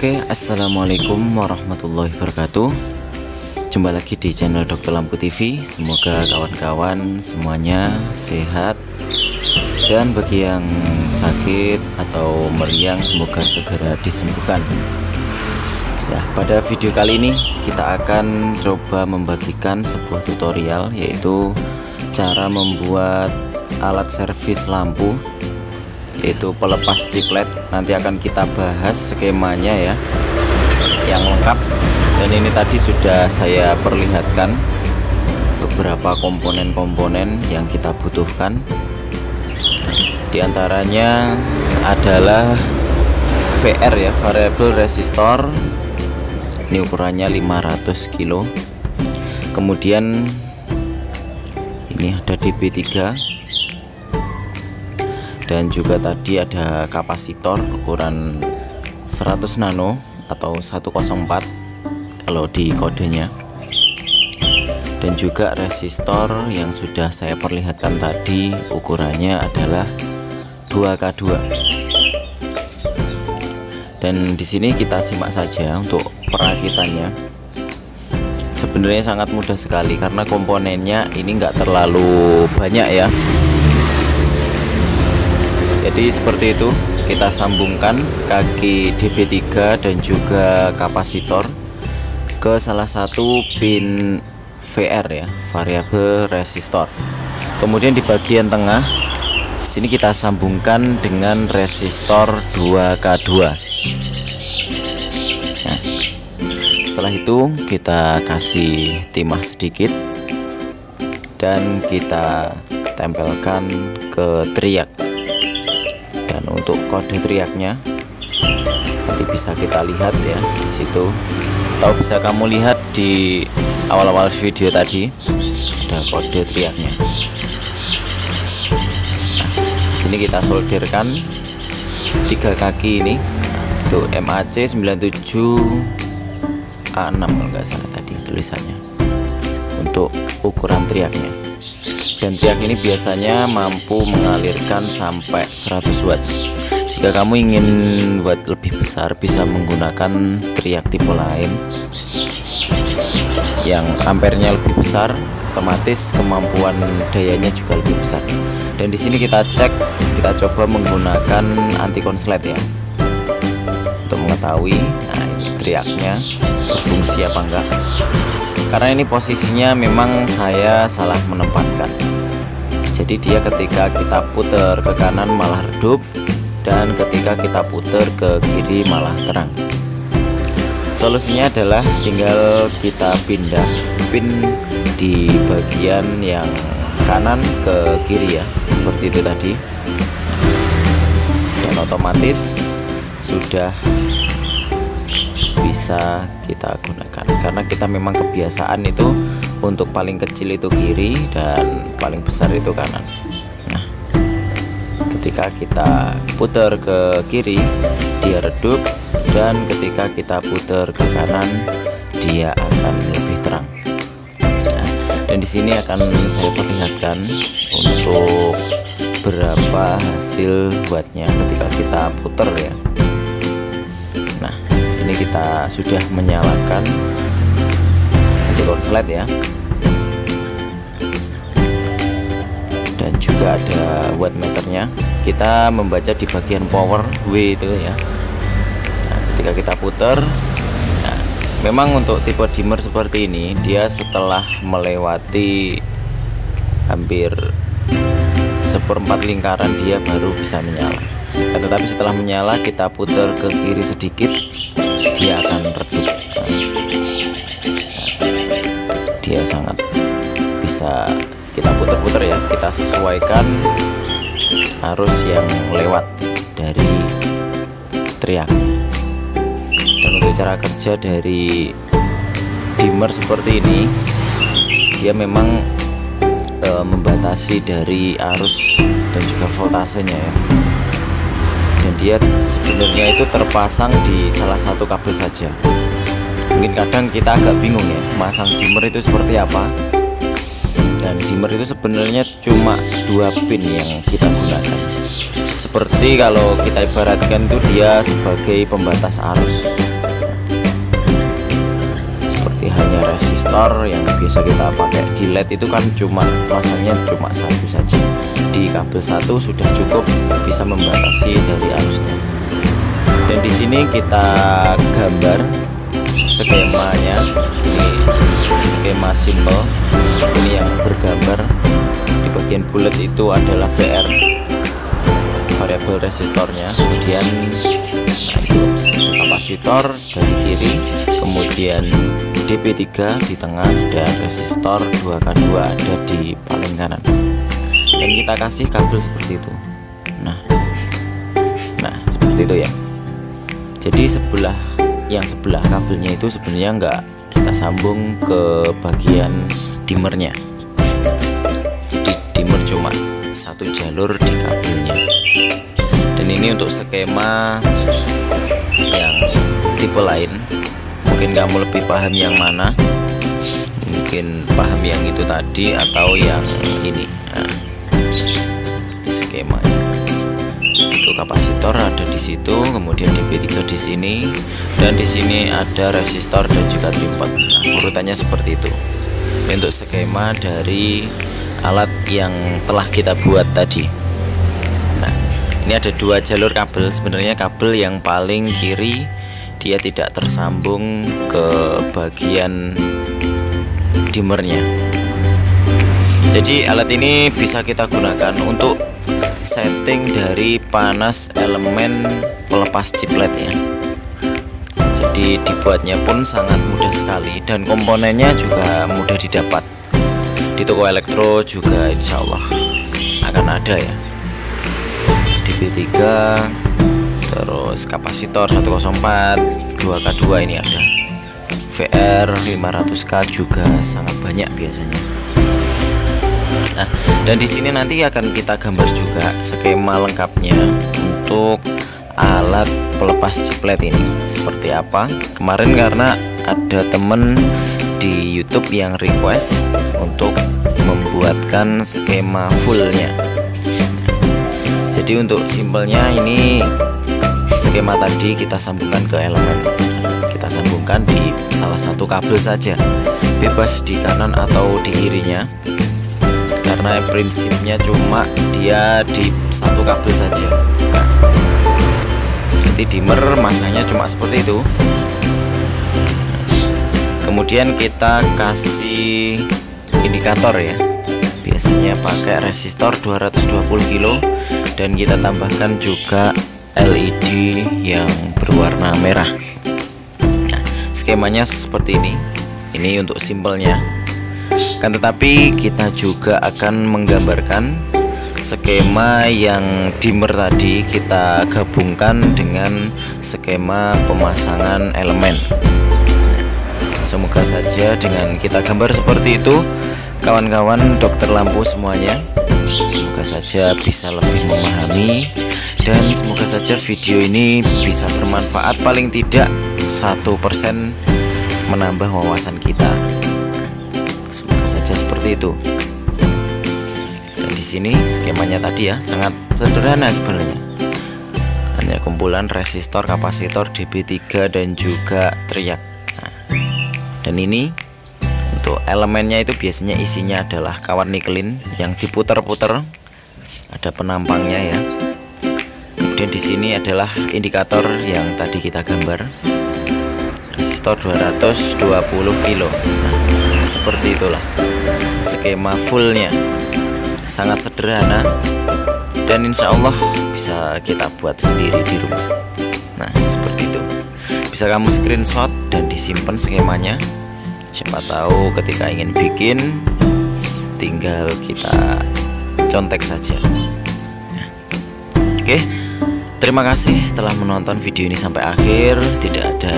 Oke, assalamualaikum warahmatullahi wabarakatuh. Jumpa lagi di channel Dr. Lampu TV. Semoga kawan-kawan semuanya sehat, dan bagi yang sakit atau meriang semoga segera disembuhkan. Ya, pada video kali ini kita akan coba membagikan sebuah tutorial, yaitu cara membuat alat servis lampu, yaitu pelepas ciplet. Nanti akan kita bahas skemanya ya, yang lengkap. Dan ini tadi sudah saya perlihatkan beberapa komponen-komponen yang kita butuhkan. Di antaranya adalah VR ya, variable resistor. Ini ukurannya 500 kilo. Kemudian ini ada DB3, dan juga tadi ada kapasitor ukuran 100 nano atau 104 kalau di kodenya, dan juga resistor yang sudah saya perlihatkan tadi, ukurannya adalah 2K2. Dan di sini kita simak saja untuk perakitannya. Sebenarnya sangat mudah sekali karena komponennya ini enggak terlalu banyak ya. Jadi seperti itu, kita sambungkan kaki DB3 dan juga kapasitor ke salah satu pin VR ya, variable resistor. Kemudian di bagian tengah sini kita sambungkan dengan resistor 2K2. Nah, setelah itu kita kasih timah sedikit dan kita tempelkan ke triak. Dan untuk kode triaknya nanti bisa kita lihat ya di situ, atau bisa kamu lihat di awal-awal video tadi ada kode triaknya. Sini kita solderkan 3 kaki ini, itu MAC 97A6 kalau nggak salah tadi tulisannya, untuk ukuran triaknya. Dan triak ini biasanya mampu mengalirkan sampai 100 watt. Jika kamu ingin watt lebih besar, bisa menggunakan triak tipe lain yang ampernya lebih besar, otomatis kemampuan dayanya juga lebih besar. Dan di sini kita cek, kita coba menggunakan anti konslet ya, untuk mengetahui nah, triaknya berfungsi apa enggak. Karena ini posisinya memang saya salah menempatkan. Jadi dia ketika kita putar ke kanan malah redup, dan ketika kita putar ke kiri malah terang. Solusinya adalah tinggal kita pindah pin di bagian yang kanan ke kiri ya, seperti itu tadi, dan otomatis sudah bisa kita gunakan. Karena kita memang kebiasaan itu untuk paling kecil itu kiri dan paling besar itu kanan. Nah, ketika kita putar ke kiri dia redup, dan ketika kita putar ke kanan dia akan lebih terang. Nah, dan di sini akan saya perlihatkan untuk berapa hasil wattnya ketika kita putar ya. Nah, sini kita sudah menyalakan anti konslet ya, dan juga ada wattmeternya. Kita membaca di bagian power W itu ya. Nah, ketika kita putar, nah, memang untuk tipe dimmer seperti ini dia setelah melewati hampir 1/4 lingkaran dia baru bisa menyala. Nah, tetapi setelah menyala kita putar ke kiri sedikit dia akan redup. Nah, dia sangat bisa kita putar-putar ya, kita sesuaikan arus yang lewat dari triaknya. Dan untuk cara kerja dari dimmer seperti ini, dia memang membatasi dari arus dan juga voltasenya ya. Dan dia sebenarnya itu terpasang di salah satu kabel saja. Mungkin kadang kita agak bingung ya, masang dimmer itu seperti apa. Dan dimmer itu sebenarnya cuma 2 pin yang kita gunakan. Seperti kalau kita ibaratkan itu dia sebagai pembatas arus. resistor yang biasa kita pakai di LED itu kan masanya cuma satu saja. Di kabel satu sudah cukup bisa membatasi dari arusnya. Dan di sini kita gambar skemanya. Ini skema simple. Ini yang bergambar di bagian bulat itu adalah VR, variabel resistornya. Kemudian itu kapasitor dari kiri, kemudian DP3 di tengah, dan resistor 2K2 ada di paling kanan. Dan kita kasih kabel seperti itu. Nah seperti itu ya. Jadi yang sebelah kabelnya itu sebenarnya enggak kita sambung ke bagian dimmernya. Jadi dimmer cuma satu jalur di kabelnya. Dan ini untuk skema yang tipe lain. Mungkin kamu lebih paham yang mana, mungkin paham yang itu tadi atau yang ini. Nah, skemanya itu kapasitor ada di situ, kemudian DP3 di sini, dan di sini ada resistor dan juga tripod. Nah, urutannya seperti itu. Ini untuk skema dari alat yang telah kita buat tadi. Nah, ini ada dua jalur kabel. Sebenarnya kabel yang paling kiri dia tidak tersambung ke bagian dimmernya. Jadi alat ini bisa kita gunakan untuk setting dari panas elemen pelepas chiplet ya. Jadi dibuatnya pun sangat mudah sekali, dan komponennya juga mudah didapat. Di toko elektro juga insya Allah akan ada ya. DP3, terus kapasitor 104, 2K2 ini ada. VR 500K juga sangat banyak biasanya. Nah, dan di sini nanti akan kita gambar juga skema lengkapnya untuk alat pelepas chiplet ini seperti apa. Kemarin karena ada temen di YouTube yang request untuk membuatkan skema fullnya. Jadi untuk simpelnya ini skema tadi kita sambungkan ke elemen. Kita sambungkan di salah satu kabel saja, bebas di kanan atau di kirinya, karena prinsipnya cuma dia di satu kabel saja. Nah, nanti dimmer masanya cuma seperti itu. Kemudian kita kasih indikator ya, biasanya pakai resistor 220 kilo, dan kita tambahkan juga LED yang berwarna merah. Nah, skemanya seperti ini. Ini untuk simpelnya. Kan tetapi kita juga akan menggambarkan skema yang dimmer tadi kita gabungkan dengan skema pemasangan elemen. Semoga saja dengan kita gambar seperti itu, kawan-kawan dokter lampu semuanya, semoga saja bisa lebih memahami, dan semoga saja video ini bisa bermanfaat, paling tidak 1% menambah wawasan kita. Semoga saja seperti itu. Dan di sini skemanya tadi ya sangat sederhana sebenarnya. Hanya kumpulan resistor, kapasitor, DP3 dan juga triak. Nah, dan ini untuk elemennya itu biasanya isinya adalah kawat nikelin yang diputer-puter. Ada penampangnya ya. Kemudian di sini adalah indikator yang tadi kita gambar. Resistor 220 kilo. Nah, seperti itulah skema fullnya, sangat sederhana, dan insya Allah bisa kita buat sendiri di rumah. Nah, seperti itu. Bisa kamu screenshot dan disimpan skemanya. Siapa tahu ketika ingin bikin, tinggal kita contek saja. Nah, oke, terima kasih telah menonton video ini sampai akhir. Tidak ada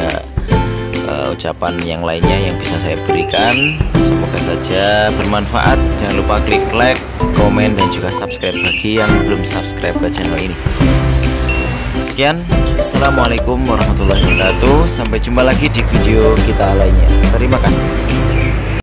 ucapan yang lainnya yang bisa saya berikan. Semoga saja bermanfaat. Jangan lupa klik like, komen, dan juga subscribe bagi yang belum subscribe ke channel ini. Sekian, assalamualaikum warahmatullahi wabarakatuh. Sampai jumpa lagi di video kita lainnya. Terima kasih.